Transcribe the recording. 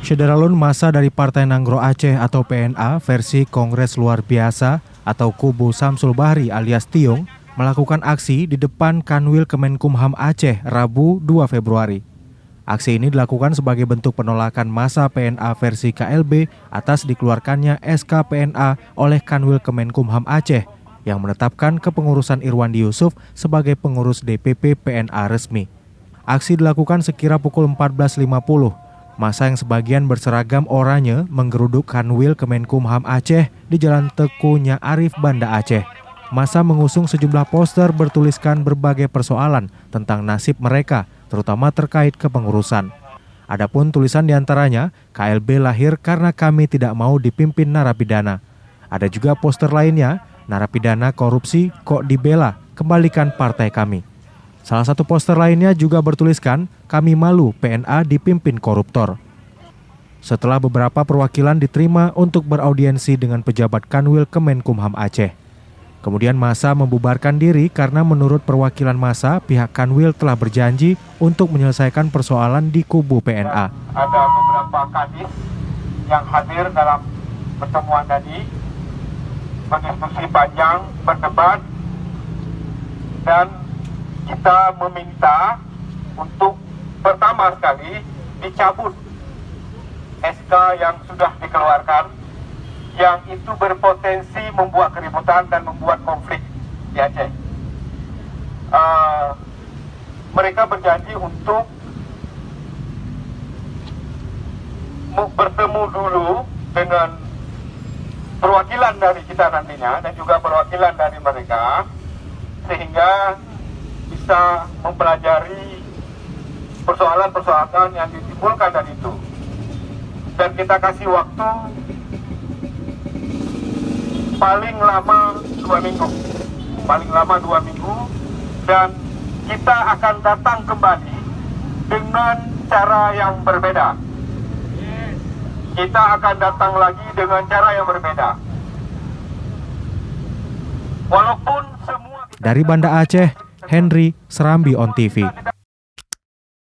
Syederalun massa dari Partai Nanggro Aceh atau PNA versi Kongres Luar Biasa atau Kubu Samsul Bahri alias Tiong melakukan aksi di depan Kanwil Kemenkumham Aceh Rabu 2 Februari. Aksi ini dilakukan sebagai bentuk penolakan massa PNA versi KLB atas dikeluarkannya SK PNA oleh Kanwil Kemenkumham Aceh yang menetapkan kepengurusan Irwandi Yusuf sebagai pengurus DPP PNA resmi. Aksi dilakukan sekira pukul 14.50. Massa yang sebagian berseragam oranye menggeruduk Kanwil Kemenkumham Aceh di Jalan Teku Nya Arif, Banda Aceh. Massa mengusung sejumlah poster bertuliskan berbagai persoalan tentang nasib mereka, terutama terkait kepengurusan. Adapun tulisan diantaranya, KLB lahir karena kami tidak mau dipimpin narapidana. Ada juga poster lainnya, narapidana korupsi kok dibela, kembalikan partai kami. Salah satu poster lainnya juga bertuliskan, kami malu PNA dipimpin koruptor. Setelah beberapa perwakilan diterima untuk beraudiensi dengan pejabat Kanwil Kemenkumham Aceh. Kemudian massa membubarkan diri karena menurut perwakilan massa, pihak Kanwil telah berjanji untuk menyelesaikan persoalan di kubu PNA. Ada beberapa kadis yang hadir dalam pertemuan tadi, berdiskusi panjang, berdebat, dan kita meminta untuk pertama sekali dicabut SK yang sudah dikeluarkan, yang itu berpotensi membuat keributan dan membuat konflik di Aceh. Mereka berjanji untuk bertemu dulu dengan perwakilan dari kita nantinya dan juga perwakilan dari mereka, sehingga bisa mempelajari persoalan-persoalan yang ditimbulkan dari itu. Dan kita kasih waktu paling lama 2 minggu. Paling lama 2 minggu, dan kita akan datang kembali dengan cara yang berbeda. Kita akan datang lagi dengan cara yang berbeda. Walaupun semua... Dari Banda Aceh, Henry Serambi on TV.